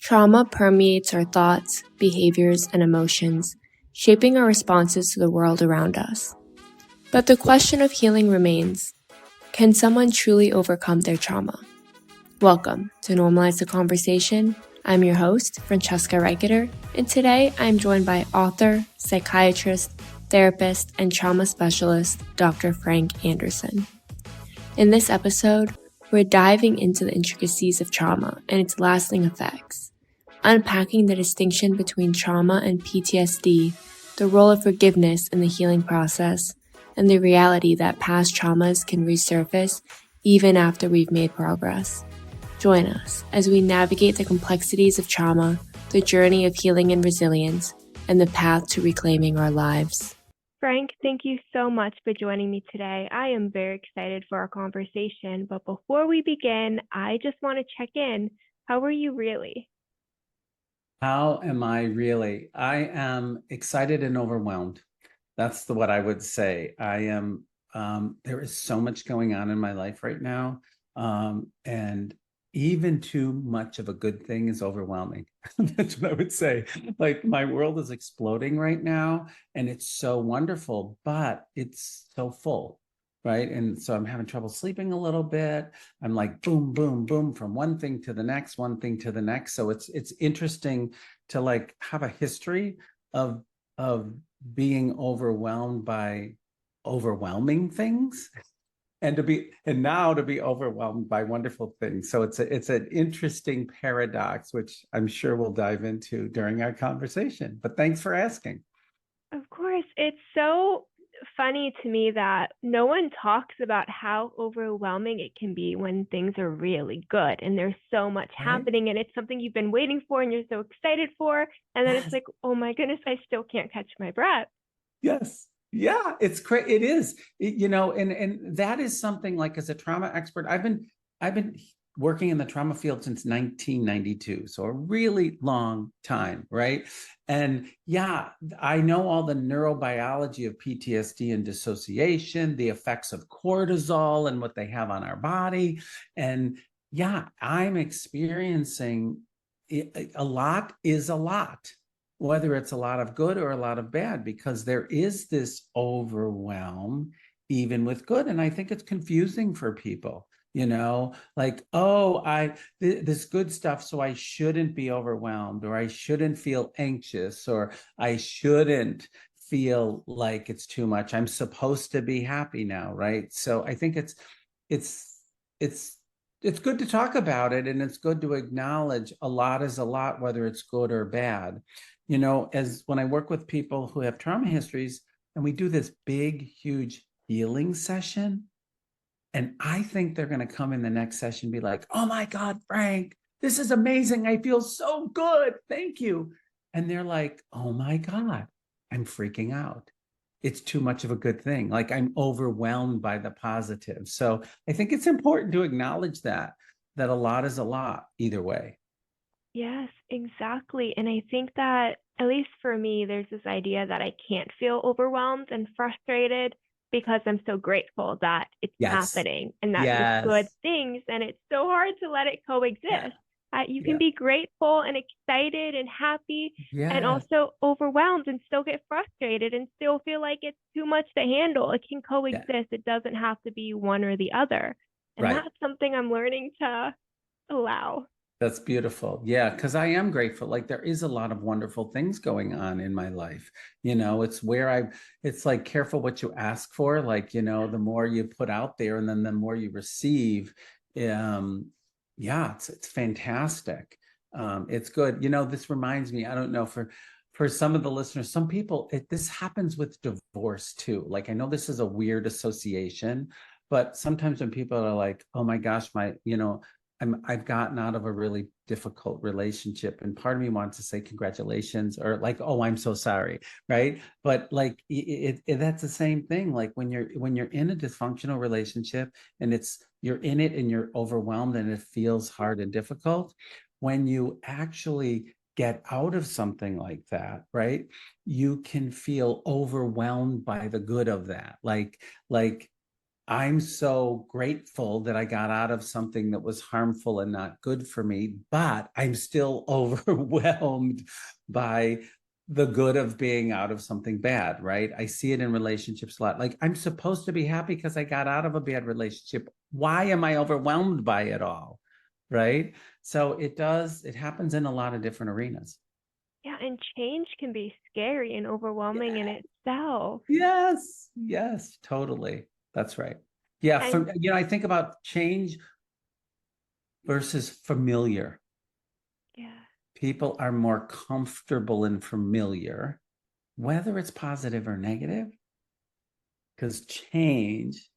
Trauma permeates our thoughts, behaviors, and emotions, shaping our responses to the world around us. But the question of healing remains: can someone truly overcome their trauma? Welcome to Normalize the Conversation. I'm your host, Francesca Reicheter, and today I'm joined by author, psychiatrist, therapist, and trauma specialist, Dr. Frank Anderson. In this episode, we're diving into the intricacies of trauma and its lasting effects, unpacking the distinction between trauma and PTSD, the role of forgiveness in the healing process, and the reality that past traumas can resurface even after we've made progress. Join us as we navigate the complexities of trauma, the journey of healing and resilience, and the path to reclaiming our lives. Frank, thank you so much for joining me today. I am very excited for our conversation, but before we begin, I just want to check in. How are you really? How am I really? I am excited and overwhelmed. That's what I would say. I am, there is so much going on in my life right now. And even too much of a good thing is overwhelming. That's what I would say. Like, my world is exploding right now and it's so wonderful, but it's so full, right? And so I'm having trouble sleeping a little bit. I'm like boom, boom, boom, from one thing to the next, one thing to the next. So it's interesting to like have a history of being overwhelmed by overwhelming things and now to be overwhelmed by wonderful things. So it's an interesting paradox, which I'm sure we'll dive into during our conversation. But thanks for asking. Of course, it's so funny to me that no one talks about how overwhelming it can be when things are really good and there's so much happening and it's something you've been waiting for and you're so excited for. And then it's like, oh my goodness, I still can't catch my breath. Yes. Yeah, it's great. It is, and that is something like, as a trauma expert, I've been working in the trauma field since 1992. So a really long time. Right. And yeah, I know all the neurobiology of PTSD and dissociation, the effects of cortisol and what they have on our body. And yeah, I'm experiencing a lot is a lot, whether it's a lot of good or a lot of bad, because there is this overwhelm even with good. And I think it's confusing for people, like, oh, this good stuff, so I shouldn't be overwhelmed, or I shouldn't feel anxious, or I shouldn't feel like it's too much. I'm supposed to be happy now, right? So I think it's it's good to talk about it, and it's good to acknowledge a lot is a lot, whether it's good or bad. As when I work with people who have trauma histories and we do this big, huge healing session, and I think they're going to come in the next session and be like, oh my God, Frank, this is amazing. I feel so good. Thank you. And they're like, oh my God, I'm freaking out. It's too much of a good thing. Like, I'm overwhelmed by the positive. So I think it's important to acknowledge that a lot is a lot either way. Yes, exactly. And I think that, at least for me, there's this idea that I can't feel overwhelmed and frustrated because I'm so grateful that it's Yes. happening and that there's good Yes. things. And it's so hard to let it Yeah. coexist. You can Yeah. be grateful and excited and happy and Yes. also overwhelmed and still get frustrated and still feel like it's too much to handle. It can Yeah. coexist. It doesn't have to be one or the other. And Right. that's something I'm learning to allow. That's beautiful. Yeah, because I am grateful. Like, there is a lot of wonderful things going on in my life. It's where it's like, careful what you ask for. Like, the more you put out there and then the more you receive. Yeah, it's fantastic. It's good. This reminds me, I don't know, for some of the listeners, some people, this happens with divorce too. Like, I know this is a weird association, but sometimes when people are like, oh my gosh, I've gotten out of a really difficult relationship, and part of me wants to say congratulations, or like, oh, I'm so sorry, right? But like, that's the same thing. Like, when you're in a dysfunctional relationship and you're in it and you're overwhelmed and it feels hard and difficult, when you actually get out of something like that, right? You can feel overwhelmed by the good of that. Like I'm so grateful that I got out of something that was harmful and not good for me, but I'm still overwhelmed by the good of being out of something bad, right? I see it in relationships a lot. Like, I'm supposed to be happy because I got out of a bad relationship. Why am I overwhelmed by it all? Right? So it happens in a lot of different arenas. Yeah, and change can be scary and overwhelming in Yeah. itself. Yes, totally. That's right. Yeah, And I think about change versus familiar. yeah, People are more comfortable and familiar, whether it's positive or negative, because change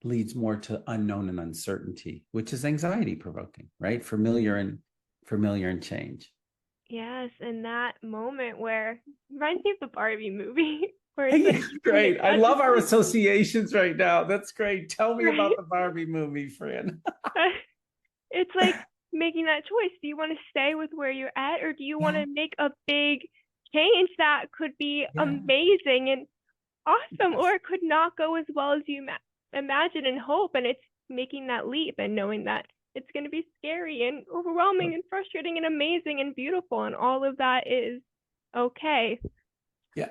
leads more to unknown and uncertainty, which is anxiety provoking, right? Familiar and change. yes, and that moment where reminds me of the Barbie movie where it's like Yeah, you can great. I adjust love our it, associations right now. That's great. Tell me right? about the Barbie movie, Fran. It's like making that choice. Do you want to stay with where you're at, or do you want Yeah, to make a big change that could be yeah. amazing and awesome, or Yes. it could not go as well as you imagine and hope? And it's making that leap and knowing that it's going to be scary and overwhelming and frustrating and amazing and beautiful, and all of that is okay. Yeah,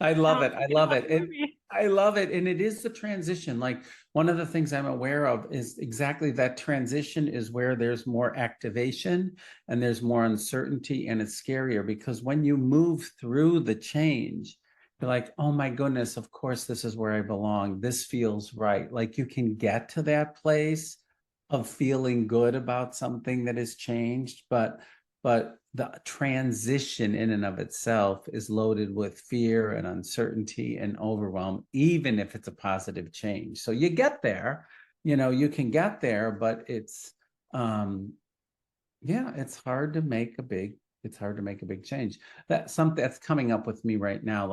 I love Now it. I thinking love about it. the And movie. I love it. And it is the transition. Like, one of the things I'm aware of is exactly that transition is where there's more activation and there's more uncertainty, and it's scarier because when you move through the change, you're like, oh my goodness, of course, this is where I belong. This feels right. Like, you can get to that place of feeling good about something that has changed, but the transition in and of itself is loaded with fear and uncertainty and overwhelm, even if it's a positive change. So you get there, you can get there, but um yeah, it's hard to make a big change. That's something that's coming up with me right now,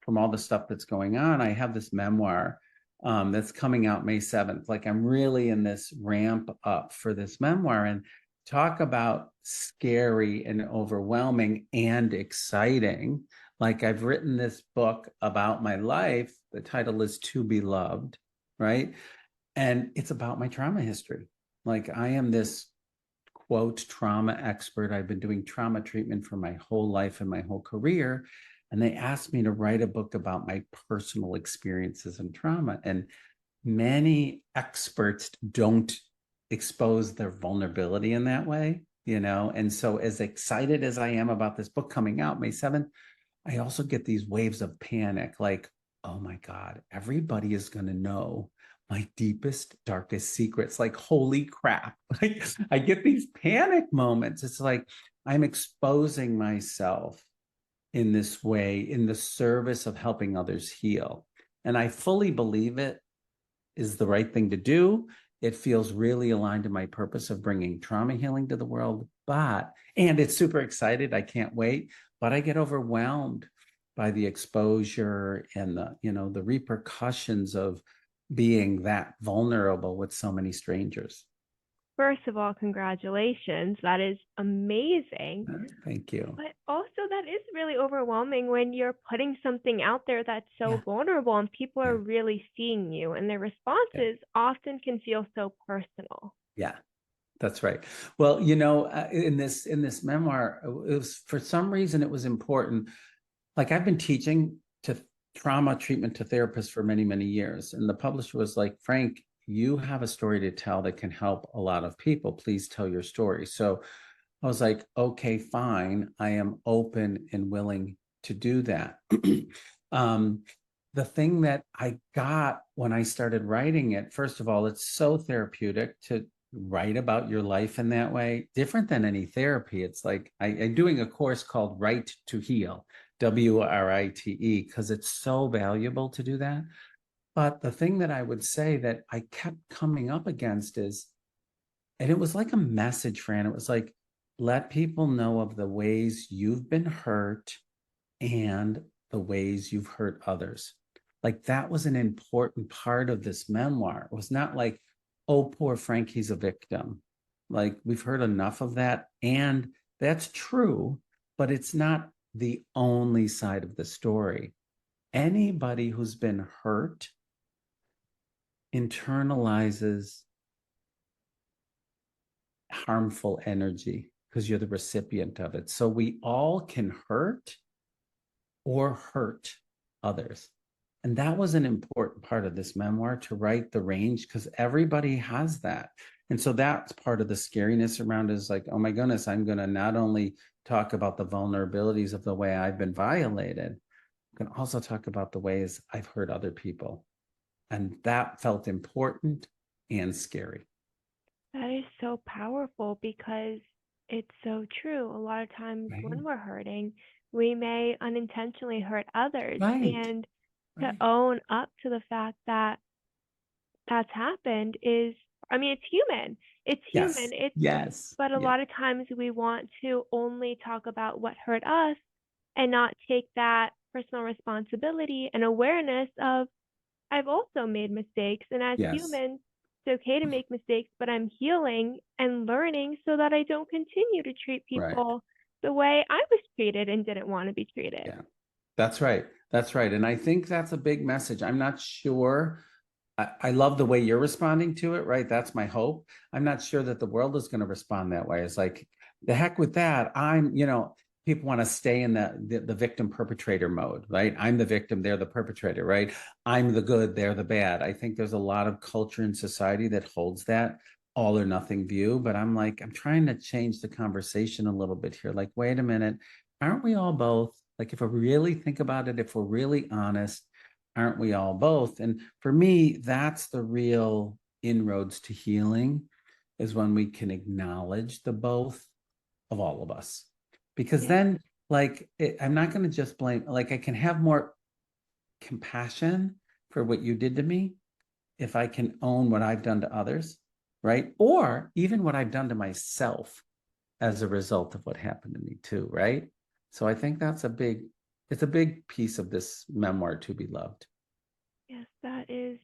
from all the stuff that's going on. I have this memoir that's coming out May 7th. Like, I'm really in this ramp up for this memoir, and talk about scary and overwhelming and exciting. Like, I've written this book about my life. The title is To Be Loved, right? And it's about my trauma history. Like, I am this quote trauma expert. I've been doing trauma treatment for my whole life and my whole career. And they asked me to write a book about my personal experiences in trauma. And many experts don't expose their vulnerability in that way. And so, as excited as I am about this book coming out May 7th, I also get these waves of panic, like, oh my God, everybody is going to know my deepest, darkest secrets. Like, holy crap. Like, I get these panic moments. It's like I'm exposing myself in this way in the service of helping others heal. And I fully believe it is the right thing to do. It feels really aligned to my purpose of bringing trauma healing to the world. And it's super excited. I can't wait, but I get overwhelmed by the exposure and the repercussions of being that vulnerable with so many strangers. First of all, congratulations. That is amazing. Thank you. But also, that is really overwhelming when you're putting something out there that's so Yeah. vulnerable and people are Yeah. really seeing you, and their Yeah. responses often can feel so personal. Yeah. That's right. Well, in this memoir, it was, for some reason, it was important. Like, I've been teaching to trauma treatment to therapists for many, many years. And the publisher was like, Frank, you have a story to tell that can help a lot of people. Please tell your story. So I was like, okay, fine. I am open and willing to do that. um, the thing that I got when I started writing it, first of all, it's so therapeutic to write about your life in that way, different than any therapy. It's like I'm doing a course called Write to Heal, WRITE, because it's so valuable to do that. But the thing that I would say that I kept coming up against and it was like a message, Fran. It was like, let people know of the ways you've been hurt and the ways you've hurt others. Like, that was an important part of this memoir. It was not like, oh, poor Frank, he's a victim. Like, we've heard enough of that. And that's true, but it's not the only side of the story. Anybody who's been hurt internalizes harmful energy because you're the recipient of it. So we all can hurt or hurt others. And that was an important part of this memoir, to write the range, because everybody has that. And so that's part of the scariness around, is like, oh my goodness, I'm going to not only talk about the vulnerabilities of the way I've been violated, I'm going to also talk about the ways I've hurt other people. And that felt important and scary. That is so powerful because it's so true. A lot of times Right. when we're hurting, we may unintentionally hurt others. Right. And to Right. own up to the fact that that's happened is, I mean, it's human. It's Yes. human. Yes. But a Yeah. lot of times we want to only talk about what hurt us and not take that personal responsibility and awareness of, I've also made mistakes. And as Yes. humans, it's okay to make mistakes, but I'm healing and learning so that I don't continue to treat Right. people the way I was treated and didn't want to be treated. Yeah, that's right. That's right. And I think that's a big message. I'm not sure. I love the way you're responding to it, right? That's my hope. I'm not sure that the world is going to respond that way. It's like, the heck with that. People want to stay in the victim perpetrator mode, right? I'm the victim, they're the perpetrator, right? I'm the good, they're the bad. I think there's a lot of culture in society that holds that all or nothing view, but I'm trying to change the conversation a little bit here. Like, wait a minute, aren't we all both? Like, if we really think about it, if we're really honest, aren't we all both? And for me, that's the real inroads to healing, is when we can acknowledge the both of all of us. Because then, I'm not going to just blame, like, I can have more compassion for what you did to me if I can own what I've done to others, right? Or even what I've done to myself as a result of what happened to me too, right? So I think it's a big piece of this memoir, To Be Loved. Yes, that is,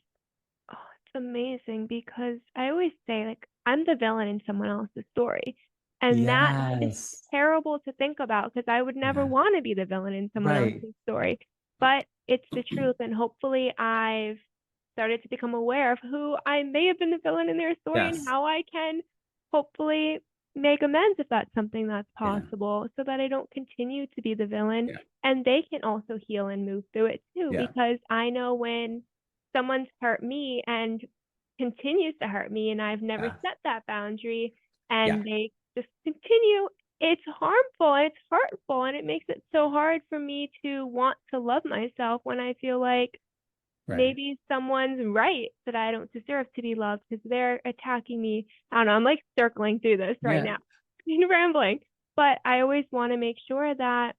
it's amazing, because I always say, like, I'm the villain in someone else's story. And that is Yes. terrible to think about, because I would never Yeah. want to be the villain in someone Right. else's story. But it's the truth. And hopefully I've started to become aware of who I may have been the villain in their story, and Yes. how I can hopefully make amends if that's something that's Yeah. possible, so that I don't continue to be the villain. Yeah. And they can also heal and move through it too, Yeah. because I know when someone's hurt me and continues to hurt me, and I've never Yeah. set that boundary, Yeah. and they just continue, it's harmful, it's hurtful, and it makes it so hard for me to want to love myself when I feel like Right. maybe someone's right that I don't deserve to be loved because they're attacking me. I don't know, I'm like circling through this right Yeah. now, rambling. But I always want to make sure that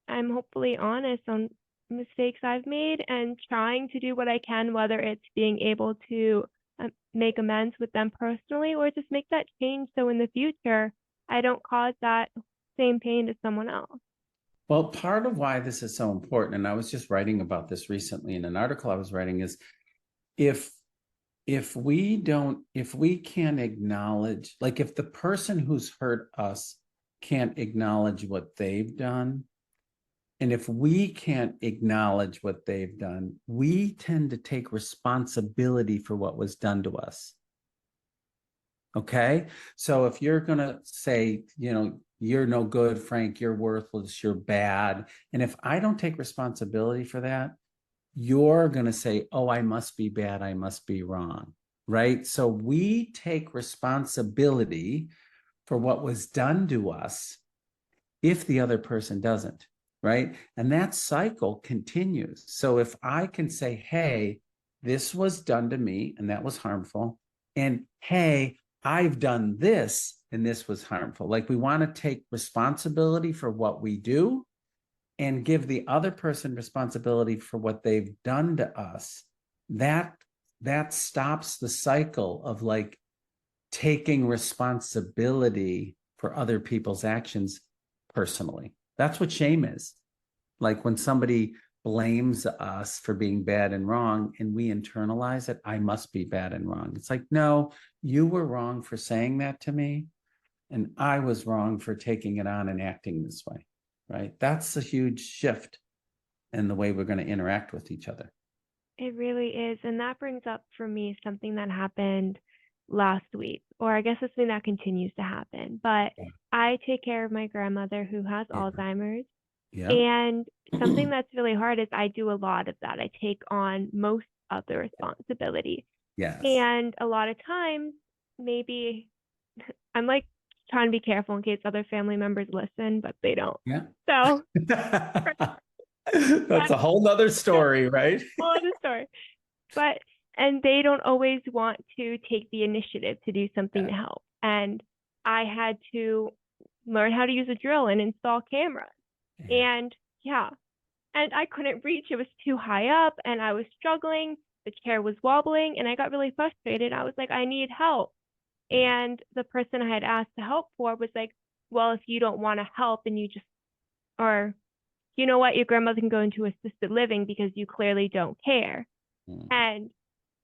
I'm hopefully honest on mistakes I've made and trying to do what I can, whether it's being able to make amends with them personally, or just make that change so in the future I don't cause that same pain to someone else. Well, part of why this is so important, and I was just writing about this recently in an article I was writing, is if we can't acknowledge, like, if the person who's hurt us can't acknowledge what they've done, and if we can't acknowledge what they've done, we tend to take responsibility for what was done to us. Okay? So if you're going to say, you're no good, Frank, you're worthless, you're bad, and if I don't take responsibility for that, you're going to say, oh, I must be bad, I must be wrong, right? So we take responsibility for what was done to us if the other person doesn't, right? And that cycle continues. So if I can say, hey, this was done to me and that was harmful, and hey, I've done this and this was harmful. Like, we want to take responsibility for what we do and give the other person responsibility for what they've done to us. That stops the cycle of, like, taking responsibility for other people's actions personally. That's what shame is. Like, when somebody blames us for being bad and wrong and we internalize it, I must be bad and wrong. It's like, no, you were wrong for saying that to me, and I was wrong for taking it on and acting this way, right? That's a huge shift in the way we're going to interact with each other. It really is. And that brings up for me something that happened last week, or I guess it's something that continues to happen. But Yeah. I take care of my grandmother who has Yeah. Alzheimer's. Yeah. And something that's really hard is I do a lot of that. I take on most of the responsibility. Yes. And a lot of times, maybe I'm like trying to be careful in case other family members listen, but they don't. Yeah. So That's a whole nother story, right? whole other story. But and they don't always want to take the initiative to do something Yeah. to help. And I had to learn how to use a drill and install cameras. Yeah. And yeah, and I couldn't reach. It was too high up and I was struggling. The chair was wobbling and I got really frustrated. I was like, I need help. Yeah. And the person I had asked to help for was like, well, if you don't want to help and you just, or you know what, your grandmother can go into assisted living because you clearly don't care. Mm. And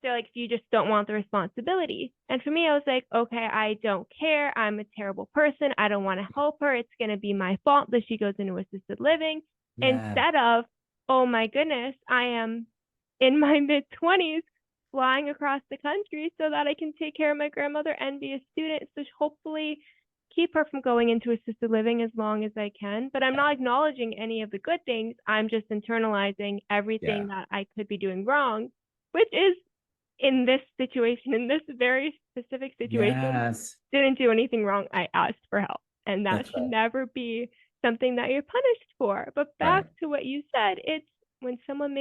they're like, you just don't want the responsibility. And for me, I was like, okay, I don't care. I'm a terrible person. I don't want to help her. It's going to be my fault that she goes into assisted living. Yeah. Instead of, oh my goodness, I am in my mid 20s flying across the country so that I can take care of my grandmother and be a student. So hopefully keep her from going into assisted living as long as I can. But I'm not acknowledging any of the good things. I'm just internalizing everything that I could be doing wrong, which is in this situation, in this very specific situation, Yes. didn't do anything wrong. I asked for help. And that That's should right. never be something that you're punished for. But back Right. to what you said, it's when someone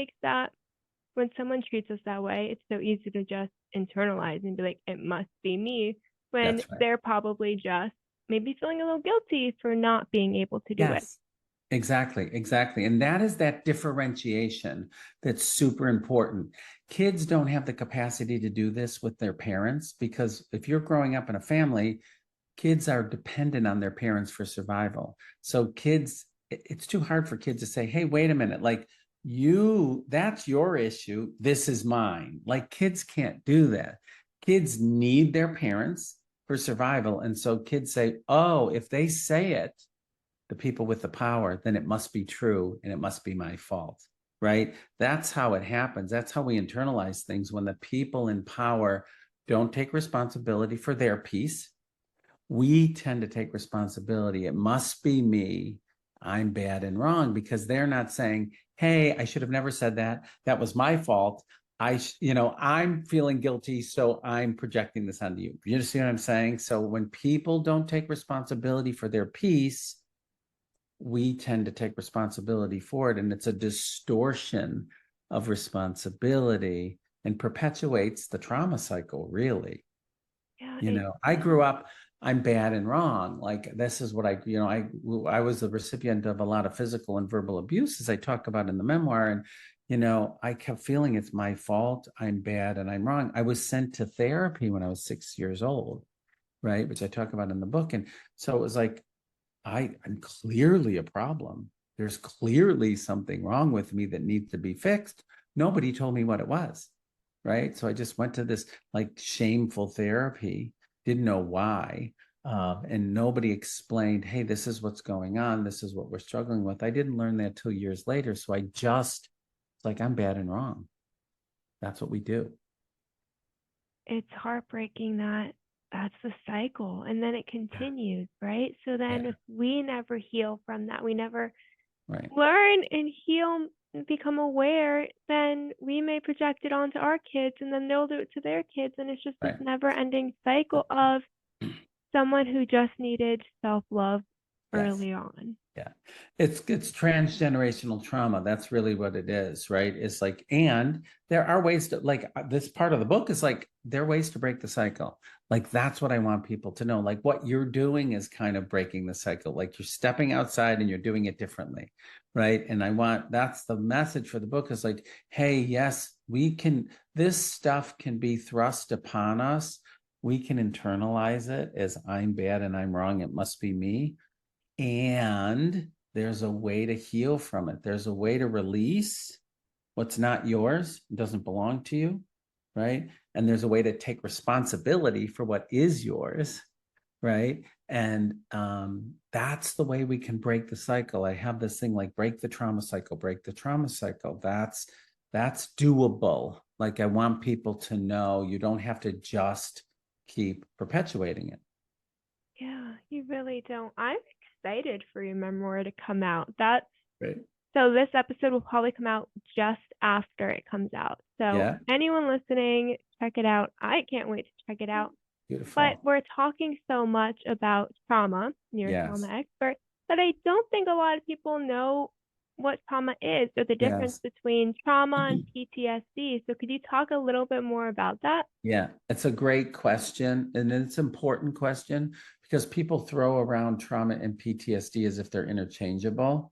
treats us that way, it's so easy to just internalize and be like, it must be me, when That's right. they're probably just maybe feeling a little guilty for not being able to do it. Yes. Exactly, exactly. And that is that differentiation that's super important. Kids don't have the capacity to do this with their parents, because if you're growing up in a family, kids are dependent on their parents for survival. So kids, it's too hard for kids to say, hey, wait a minute, like that's your issue. This is mine. Like kids can't do that. Kids need their parents for survival. And so kids say, oh, if they say it, the people with the power, then it must be true and it must be my fault, right? That's how it happens. That's how we internalize things. When the people in power don't take responsibility for their piece, we tend to take responsibility. It must be me. I'm bad and wrong, because they're not saying, hey, I should have never said that. That was my fault. I'm feeling guilty, so I'm projecting this onto you. You see what I'm saying? So when people don't take responsibility for their piece, we tend to take responsibility for it. And it's a distortion of responsibility and perpetuates the trauma cycle, really. Yeah, I grew up, I'm bad and wrong. Like, this is what I was the recipient of a lot of physical and verbal abuse, as I talk about in the memoir. And, I kept feeling it's my fault. I'm bad and I'm wrong. I was sent to therapy when I was 6 years old, right? Which I talk about in the book. And so it was like, I'm clearly a problem. There's clearly something wrong with me that needs to be fixed. Nobody told me what it was, right? So I just went to this like shameful therapy, didn't know why. And nobody explained, hey, this is what's going on. This is what we're struggling with. I didn't learn that till years later. So it's like, I'm bad and wrong. That's what we do. it's heartbreaking that that's the cycle and then it continues, right? So then if we never heal from that, we never learn and heal and become aware, then we may project it onto our kids and then they'll do it to their kids. And it's just this never ending cycle of someone who just needed self-love early on. Yeah. It's transgenerational trauma. That's really what it is, right? It's like, and there are ways to, like, this part of the book is like, there are ways to break the cycle. Like, that's what I want people to know. Like, what you're doing is kind of breaking the cycle. Like, you're stepping outside and you're doing it differently, right? And that's the message for the book, is like, hey, yes, this stuff can be thrust upon us. We can internalize it as, I'm bad and I'm wrong. It must be me. And there's a way to heal from it. There's a way to release what's not yours, doesn't belong to you, right? And there's a way to take responsibility for what is yours, right? And that's the way we can break the cycle. I have this thing like, break the trauma cycle, break the trauma cycle. That's That's doable. Like, I want people to know you don't have to just keep perpetuating it. Yeah, you really don't. I'm excited for your memoir to come out. That's Right. So this episode will probably come out just after it comes out. So Yeah. anyone listening, check it out. I can't wait to check it out. But Beautiful. we're talking so much about trauma, and you're a trauma Yes. expert, that I don't think a lot of people know what trauma is or the difference Yes. between trauma and PTSD. So could you talk a little bit more about that? Yeah, it's a great question. And it's an important question because people throw around trauma and PTSD as if they're interchangeable.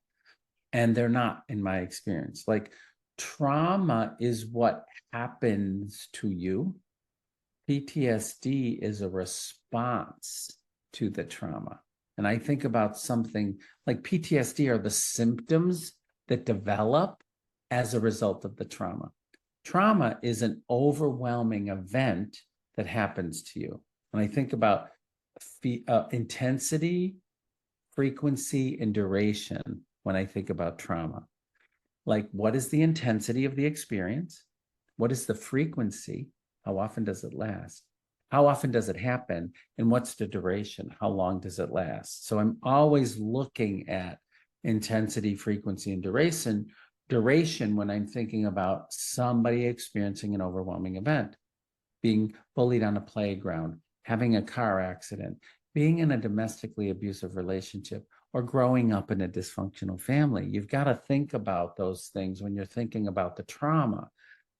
And they're not, in my experience. Like, trauma is what happens to you. PTSD is a response to the trauma. And I think about something like PTSD are the symptoms that develop as a result of the trauma. Trauma is an overwhelming event that happens to you. And I think about intensity, frequency, and duration when I think about trauma. Like, what is the intensity of the experience? What is the frequency? How often does it last? How often does it happen? And what's the duration? How long does it last? So I'm always looking at intensity, frequency, and duration when I'm thinking about somebody experiencing an overwhelming event, being bullied on a playground, having a car accident, being in a domestically abusive relationship, or growing up in a dysfunctional family. You've got to think about those things when you're thinking about the trauma.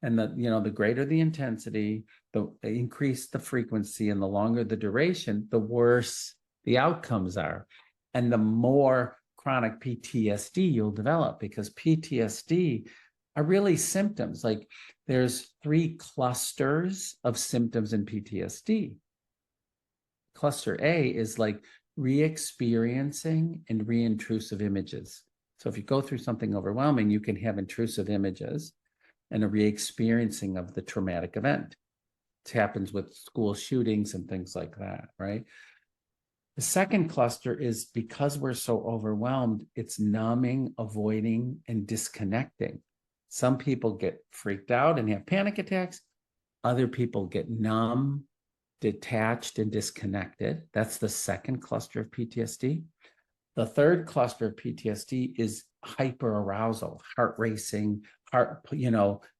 And the greater the intensity, the increase the frequency, and the longer the duration, the worse the outcomes are. And the more chronic PTSD you'll develop, because PTSD are really symptoms. Like, there's 3 clusters of symptoms in PTSD. Cluster A is like re-experiencing and re-intrusive images. So if you go through something overwhelming, you can have intrusive images and a re-experiencing of the traumatic event. It happens with school shootings and things like that, right? The second cluster is, because we're so overwhelmed, it's numbing, avoiding, and disconnecting. Some people get freaked out and have panic attacks. Other people get numb, detached, and disconnected. That's the second cluster of PTSD. The third cluster of PTSD is hyperarousal, heart racing,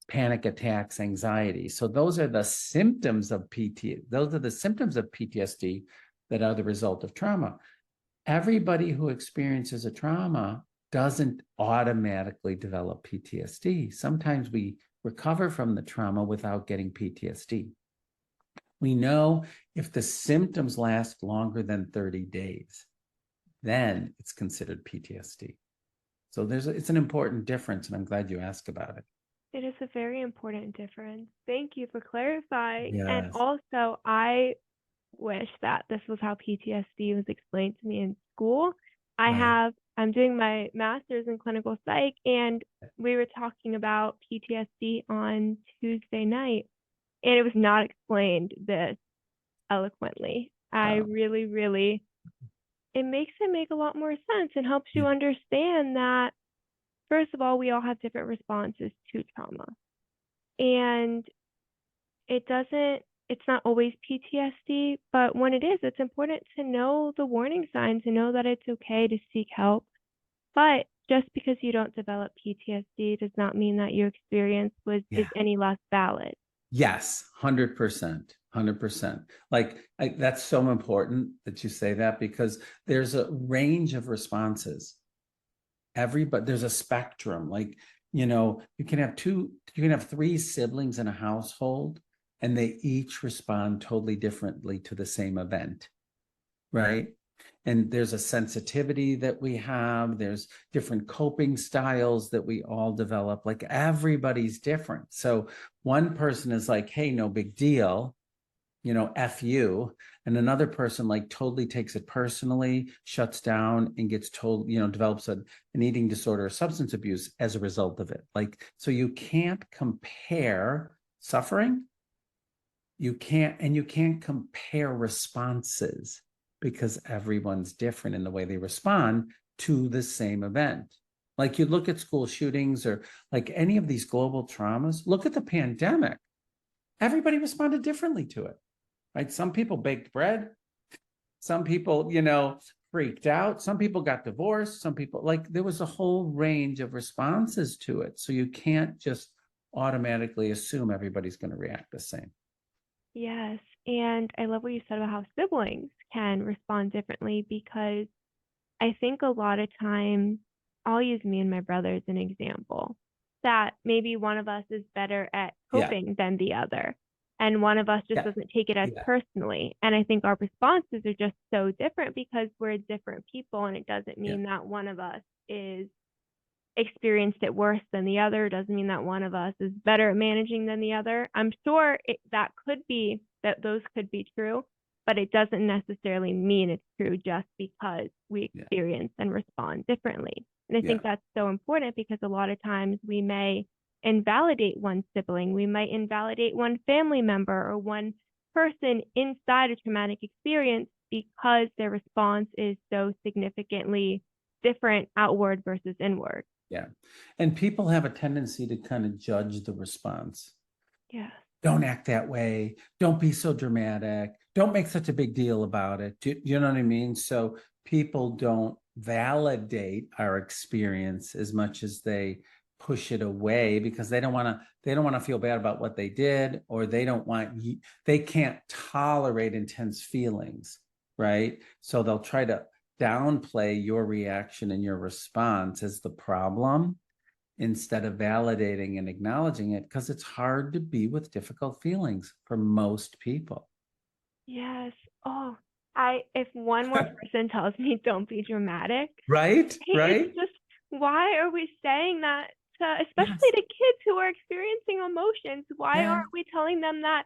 panic attacks, anxiety. So those are the symptoms of PTSD. Those are the symptoms of PTSD that are the result of trauma. Everybody who experiences a trauma doesn't automatically develop PTSD. Sometimes we recover from the trauma without getting PTSD. We know if the symptoms last longer than 30 days, then it's considered PTSD. So it's an important difference, and I'm glad you asked about it. It is a very important difference. Thank you for clarifying. Yes. And also, I wish that this was how PTSD was explained to me in school. I'm doing my master's in clinical psych, and we were talking about PTSD on Tuesday night, and it was not explained this eloquently. I really, really, it makes it make a lot more sense and helps you understand that, first of all, we all have different responses to trauma. And it's not always PTSD, but when it is, it's important to know the warning signs and know that it's okay to seek help. But just because you don't develop PTSD does not mean that your experience is any less valid. Yes, 100%. 100%. Like, that's so important that you say that, because there's a range of responses. There's a spectrum. Like, you can have 3 siblings in a household, and they each respond totally differently to the same event, right? And there's a sensitivity that we have. There's different coping styles that we all develop. Like, everybody's different. So one person is like, hey, no big deal, F you. And another person like totally takes it personally, shuts down, and gets told, develops an eating disorder or substance abuse as a result of it. Like, so you can't compare suffering. You can't compare responses, because everyone's different in the way they respond to the same event. Like you look at school shootings or like any of these global traumas, look at the pandemic. Everybody responded differently to it, right? Some people baked bread. Some people, freaked out. Some people got divorced. Some people, like, there was a whole range of responses to it. So you can't just automatically assume everybody's going to react the same. Yes. And I love what you said about how siblings can respond differently, because I think a lot of times, I'll use me and my brother as an example, that maybe one of us is better at coping than the other. And one of us just doesn't take it as personally. And I think our responses are just so different because we're different people. And it doesn't mean that one of us is experienced it worse than the other. It doesn't mean that one of us is better at managing than the other. I'm sure that those could be true, but it doesn't necessarily mean it's true just because we experience and respond differently. And I think that's so important, because a lot of times we may invalidate one sibling, we might invalidate one family member or one person inside a traumatic experience because their response is so significantly different outward versus inward. Yeah. And people have a tendency to kind of judge the response. Yeah. Don't act that way. Don't be so dramatic. Don't make such a big deal about it. Do you know what I mean? So people don't validate our experience as much as they push it away, because they don't want to feel bad about what they did, or they can't tolerate intense feelings, right? So they'll try to downplay your reaction and your response as the problem instead of validating and acknowledging it, because it's hard to be with difficult feelings for most people. Yes. Oh, if one more person tells me don't be dramatic, right? It's just, why are we saying that especially to kids who are experiencing emotions? Why aren't we telling them that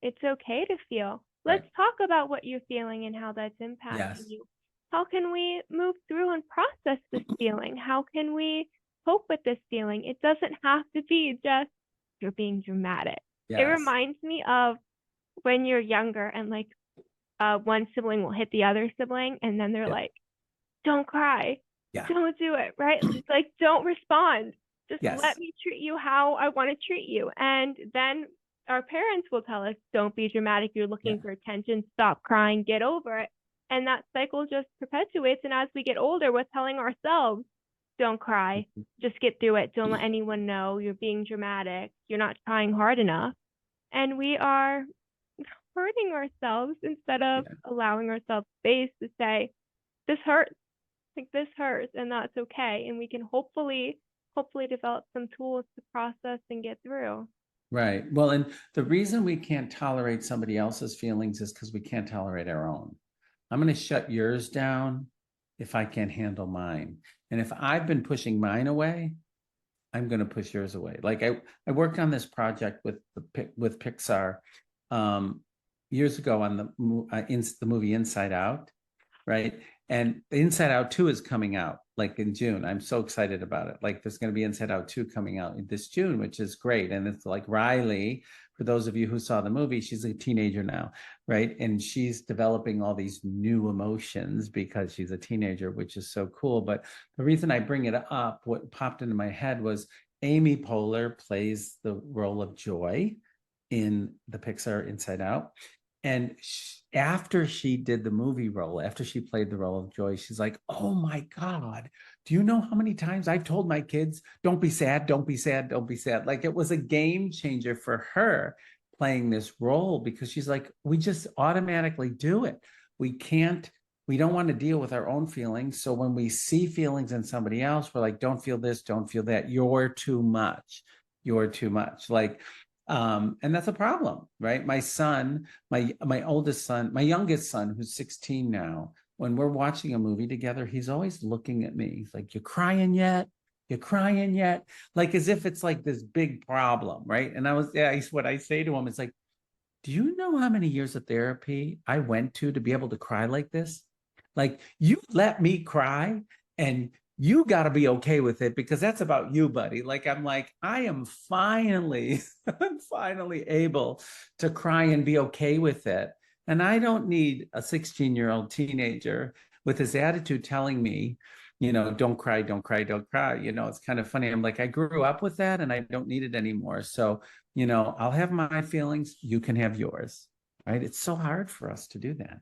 it's okay to feel? Let's talk about what you're feeling and how that's impacting you. How can we move through and process this feeling? How can we cope with this feeling? It doesn't have to be just you're being dramatic. It reminds me of when you're younger and like one sibling will hit the other sibling, and then they're like, don't cry. Don't do it, right? Like, don't respond. Just let me treat you how I want to treat you. And then our parents will tell us, don't be dramatic. You're looking for attention. Stop crying. Get over it. And that cycle just perpetuates. And as we get older, we're telling ourselves, don't cry. Just get through it. Don't let anyone know you're being dramatic. You're not trying hard enough. And we are hurting ourselves instead of allowing ourselves space to say, this hurts. Like, this hurts, and that's okay. And we can hopefully develop some tools to process and get through. Right. Well, and the reason we can't tolerate somebody else's feelings is because we can't tolerate our own. I'm going to shut yours down if I can't handle mine. And if I've been pushing mine away, I'm going to push yours away. Like I worked on this project with Pixar years ago on the movie Inside Out, right? And Inside Out 2 is coming out like in June. I'm so excited about it. Like, there's going to be Inside Out 2 coming out this June, which is great. And it's like Riley, for those of you who saw the movie, she's a teenager now, right? And she's developing all these new emotions because she's a teenager, which is so cool. But the reason I bring it up, what popped into my head was Amy Poehler plays the role of Joy in the Pixar Inside Out. And after she did the movie role, after she played the role of Joy, she's like, oh my God, do you know how many times I've told my kids, don't be sad, don't be sad, don't be sad. Like, it was a game changer for her playing this role, because she's like, we just automatically do it. We don't want to deal with our own feelings. So when we see feelings in somebody else, we're like, don't feel this, don't feel that. You're too much. You're too much. Like, and that's a problem, right? My son, my oldest son, my youngest son, who's 16 now, when we're watching a movie together, he's always looking at me. He's like, you crying yet? You crying yet? Like, as if it's like this big problem, right? And what I say to him is like, do you know how many years of therapy I went to be able to cry like this? Like, you let me cry, and you got to be okay with it, because that's about you, buddy. Like, I am finally able to cry and be okay with it. And I don't need a 16-year-old teenager with his attitude telling me don't cry, don't cry, don't cry. It's kind of funny. I'm like, I grew up with that and I don't need it anymore. So, I'll have my feelings. You can have yours. Right. It's so hard for us to do that.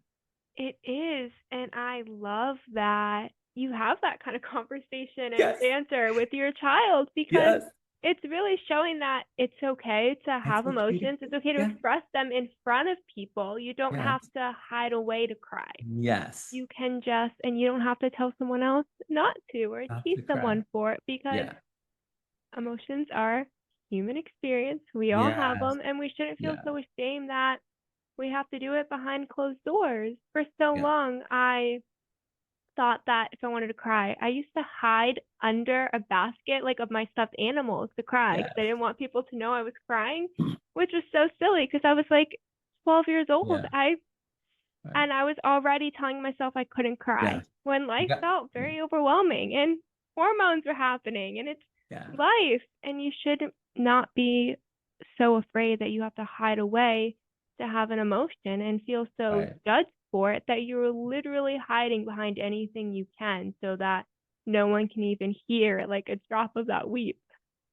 It is, and I love that you have that kind of conversation and Yes. banter with your child, because Yes. it's really showing that it's okay to have It's okay emotions. It's okay to yeah. express them in front of people. You don't have Yes. to hide away to cry. Yes. You can just, and you don't have to tell someone else not to or Not tease to cry. someone for it, because Yeah. emotions are human experience. We all have Yes. them, and we shouldn't feel Yeah. so ashamed that we have to do it behind closed doors. For so Yeah. long, I thought that if I wanted to cry, I used to hide under a basket, like, of my stuffed animals to cry, because I didn't want people to know I was crying, which was so silly because I was like 12 years old. Yeah. Right. And I was already telling myself I couldn't cry Yeah. when life Yeah. felt very overwhelming and hormones were happening and it's Yeah. life. And you should not be so afraid that you have to hide away to have an emotion and feel so Right. judged for it that you're literally hiding behind anything you can so that no one can even hear like a drop of that weep.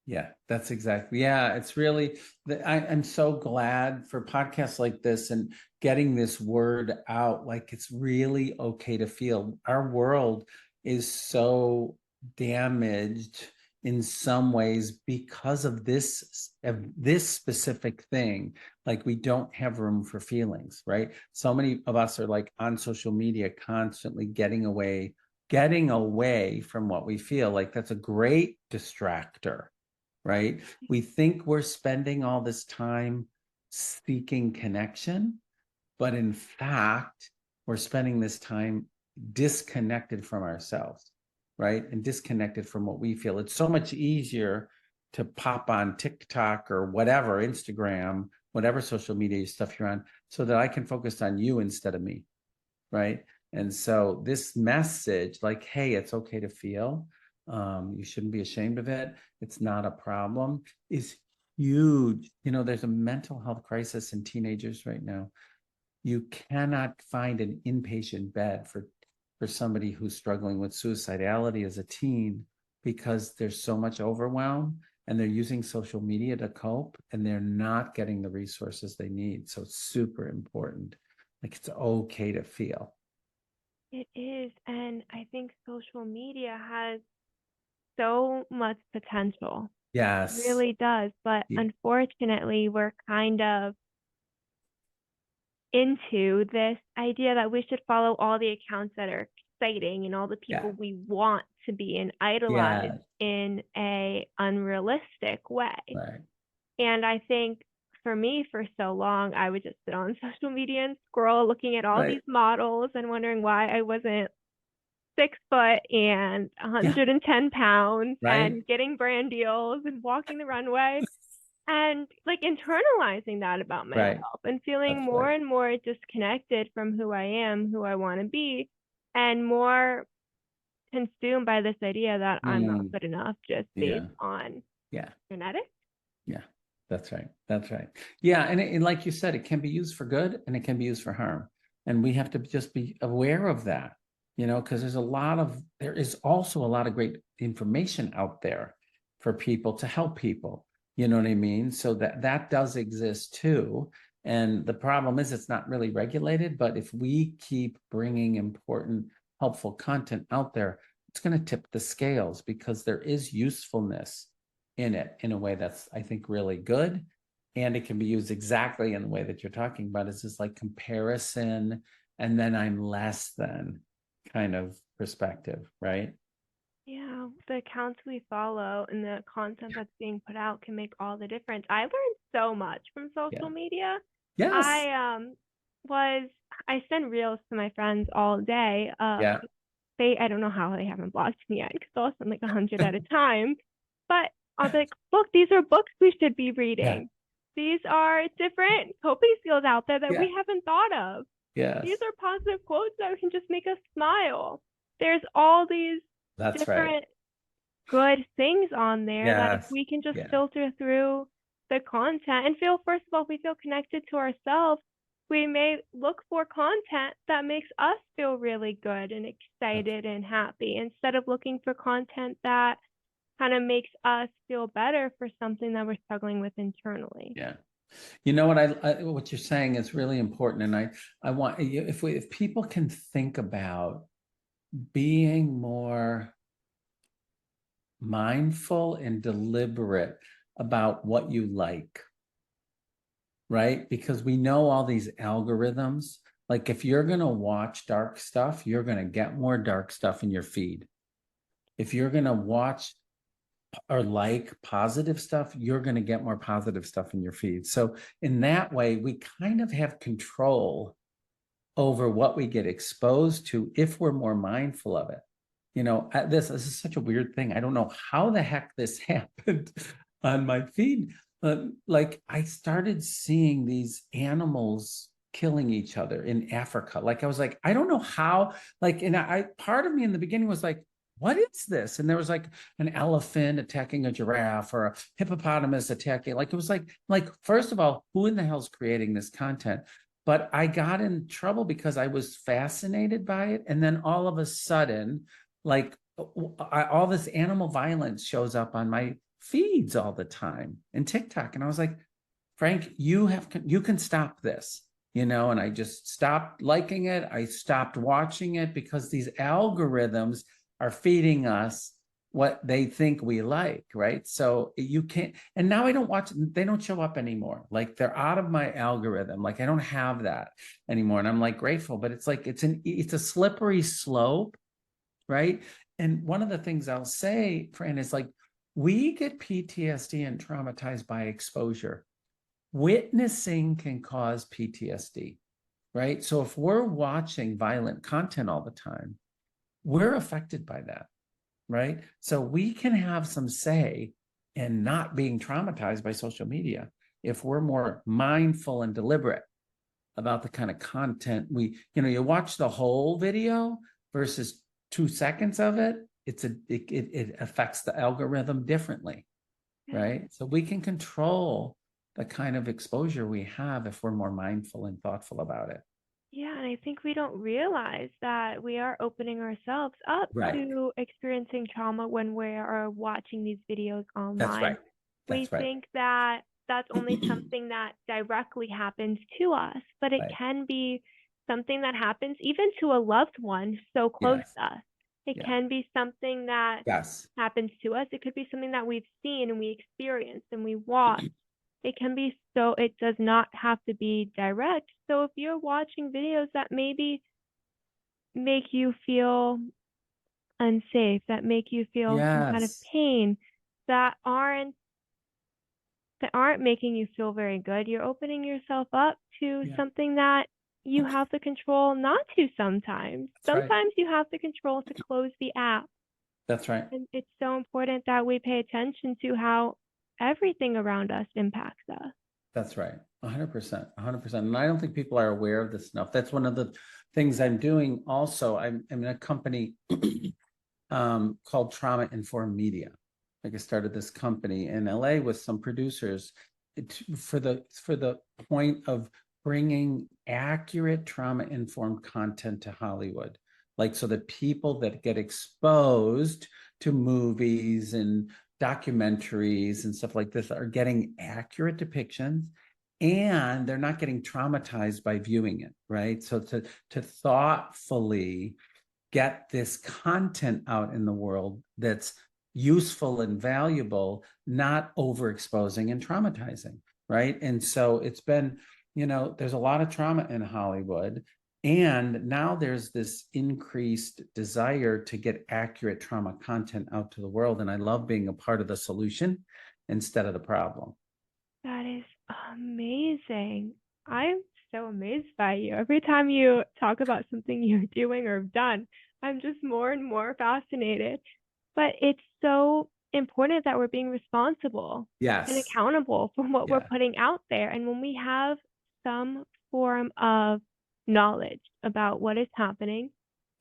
Yeah, that's exactly. Yeah, it's really, I'm so glad for podcasts like this and getting this word out. Like, it's really okay to feel. Our world is so damaged in some ways because of this specific thing. Like, we don't have room for feelings, right? So many of us are like on social media constantly getting away from what we feel. Like, that's a great distractor, right? We think we're spending all this time seeking connection, but in fact, we're spending this time disconnected from ourselves, right? And disconnected from what we feel. It's so much easier to pop on TikTok or whatever, Instagram, whatever social media stuff you're on, so that I can focus on you instead of me, right? And so this message, like, hey, it's okay to feel. You shouldn't be ashamed of it. It's not a problem, is huge. There's a mental health crisis in teenagers right now. You cannot find an inpatient bed for somebody who's struggling with suicidality as a teen, because there's so much overwhelm and they're using social media to cope and they're not getting the resources they need. So it's super important. Like, it's okay to feel. It is. And I think social media has so much potential. Yes. It really does. But Yeah. unfortunately, we're kind of into this idea that we should follow all the accounts that are exciting and all the people we want to be and idolize in a unrealistic way. Right. And I think for me, for so long, I would just sit on social media and scroll, looking at all these models and wondering why I wasn't 6 foot and 110 pounds and getting brand deals and walking the runway. And like internalizing that about myself and feeling more and more disconnected from who I am, who I want to be, and more consumed by this idea that I'm not good enough just based on genetics. Yeah, that's right. That's right. Yeah. And like you said, it can be used for good and it can be used for harm. And we have to just be aware of that, because there is also a lot of great information out there for people to help people. You know what I mean? So that does exist too. And the problem is it's not really regulated, but if we keep bringing important, helpful content out there, it's going to tip the scales, because there is usefulness in it in a way that's, I think, really good. And it can be used exactly in the way that you're talking about. It's just like comparison, and then I'm less than kind of perspective, right? Yeah, the accounts we follow and the content that's being put out can make all the difference. I learned so much from social media. Yes. I send reels to my friends all day. I don't know how they haven't blocked me yet, because I'll send like 100 at a time. But I'll be like, look, these are books we should be reading. These are different coping skills out there that we haven't thought of. These are positive quotes that can just make us smile. There's all these different good things on there that if we can just filter through the content and feel, first of all, we feel connected to ourselves, we may look for content that makes us feel really good and excited and happy instead of looking for content that kind of makes us feel better for something that we're struggling with internally. Yeah. You know what you're saying is really important, and I want, if people can think about being more mindful and deliberate about what you like, right? Because we know all these algorithms. Like if you're going to watch dark stuff, you're going to get more dark stuff in your feed. If you're going to watch or like positive stuff, you're going to get more positive stuff in your feed. So in that way, we kind of have control over what we get exposed to if we're more mindful of it. You know, this is such a weird thing. I don't know how the heck this happened on my feed. Like I started seeing these animals killing each other in Africa. Like I was like, I don't know how, like, and part of me in the beginning was like, what is this? And there was like an elephant attacking a giraffe or a hippopotamus attacking, like, it was like, first of all, who in the hell's creating this content? But I got in trouble because I was fascinated by it. And then all of a sudden, like all this animal violence shows up on my feeds all the time in TikTok. And I was like, Frank, you can stop this, you know? And I just stopped liking it. I stopped watching it because these algorithms are feeding us what they think we like, right? So you can't, and now I don't watch, they don't show up anymore. Like they're out of my algorithm. Like I don't have that anymore. And I'm like grateful, but it's like, it's a slippery slope, right? And one of the things I'll say, Fran, is like, we get PTSD and traumatized by exposure. Witnessing can cause PTSD, right? So if we're watching violent content all the time, we're affected by that, right? So we can have some say in not being traumatized by social media if we're more mindful and deliberate about the kind of content you watch the whole video versus 2 seconds of it. It affects the algorithm differently, right? So we can control the kind of exposure we have if we're more mindful and thoughtful about it. Yeah, and I think we don't realize that we are opening ourselves up to experiencing trauma when we are watching these videos online. That's right. We think that that's only something that directly happens to us, but it can be something that happens even to a loved one so close to us. It can be something that happens to us. It could be something that we've seen and we experienced and we watched. It can be, so it does not have to be direct. So if you're watching videos that maybe make you feel unsafe, that make you feel some kind of pain, that aren't making you feel very good, you're opening yourself up to something that you have the control not to sometimes. Sometimes you have the control to close the app. That's right. And it's so important that we pay attention to how everything around us impacts us. That's right. 100%. And I don't think people are aware of this enough. That's one of the things I'm doing also. I'm in a company called Trauma Informed Media. Like I started this company in LA with some producers for the point of bringing accurate trauma informed content to Hollywood. Like, so that people that get exposed to movies and documentaries and stuff like this are getting accurate depictions, and they're not getting traumatized by viewing it, right? So to thoughtfully get this content out in the world that's useful and valuable, not overexposing and traumatizing, right? And so it's been, there's a lot of trauma in Hollywood. And now there's this increased desire to get accurate trauma content out to the world. And I love being a part of the solution instead of the problem. That is amazing. I'm so amazed by you. Every time you talk about something you're doing or have done, I'm just more and more fascinated. But it's so important that we're being responsible and accountable for what we're putting out there. And when we have some form of knowledge about what is happening,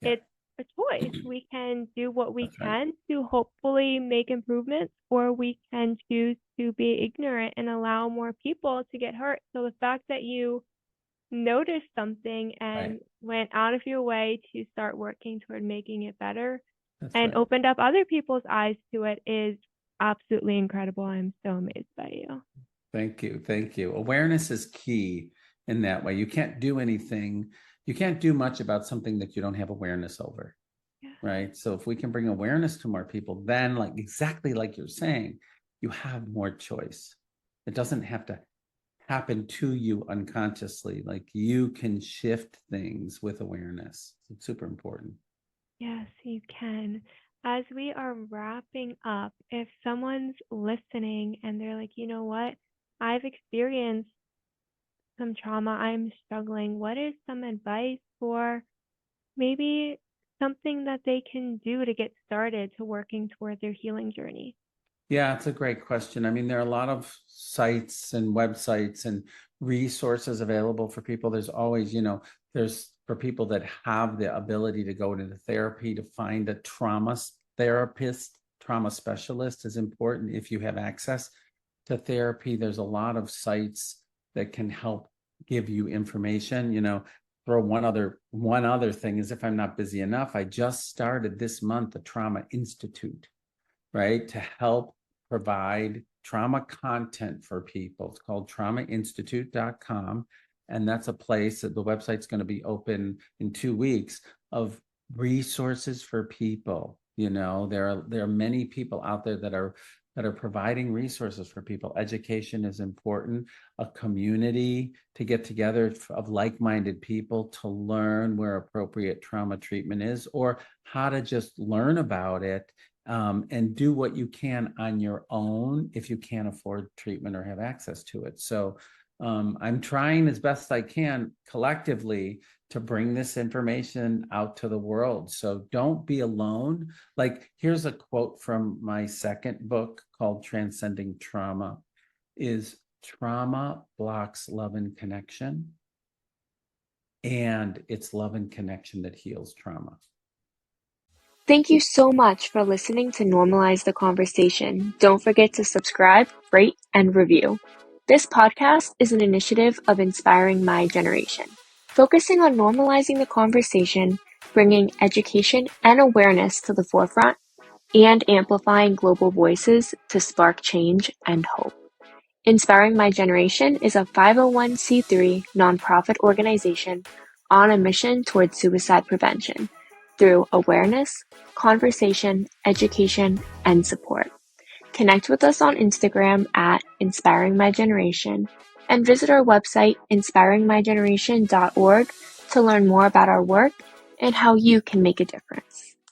it's a choice. We can do what we can to hopefully make improvements, or we can choose to be ignorant and allow more people to get hurt. So the fact that you noticed something and Right. went out of your way to start working toward making it better That's and right. opened up other people's eyes to it is absolutely incredible. I'm so amazed by you. Thank you. Thank you. Awareness is key in that way. You can't do anything. You can't do much about something that you don't have awareness over. Yeah. Right. So if we can bring awareness to more people, then like exactly like you're saying, you have more choice. It doesn't have to happen to you unconsciously. Like you can shift things with awareness. It's super important. Yes, you can. As we are wrapping up, if someone's listening and they're like, you know what, I've experienced some trauma, I'm struggling, what is some advice for maybe something that they can do to get started to working toward their healing journey? Yeah, it's a great question. I mean, there are a lot of sites and websites and resources available for people. There's always, there's for people that have the ability to go into therapy to find a trauma therapist, trauma specialist is important if you have access to therapy. There's a lot of sites that can help give you information. Throw one other thing is if I'm not busy enough, I just started this month the Trauma Institute, right, to help provide trauma content for people. It's called traumainstitute.com. And that's a place that the website's going to be open in 2 weeks of resources for people. There are many people out there that are providing resources for people. Education is important, a community to get together of like-minded people to learn where appropriate trauma treatment is or how to just learn about it. And do what you can on your own if you can't afford treatment or have access to it. So I'm trying as best I can collectively to bring this information out to the world. So don't be alone. Like, here's a quote from my second book called Transcending Trauma, is trauma blocks love and connection, and it's love and connection that heals trauma. Thank you so much for listening to Normalize the Conversation. Don't forget to subscribe, rate, and review. This podcast is an initiative of Inspiring My Generation, focusing on normalizing the conversation, bringing education and awareness to the forefront, and amplifying global voices to spark change and hope. Inspiring My Generation is a 501c3 nonprofit organization on a mission towards suicide prevention through awareness, conversation, education, and support. Connect with us on Instagram at Inspiring My Generation and visit our website inspiringmygeneration.org to learn more about our work and how you can make a difference.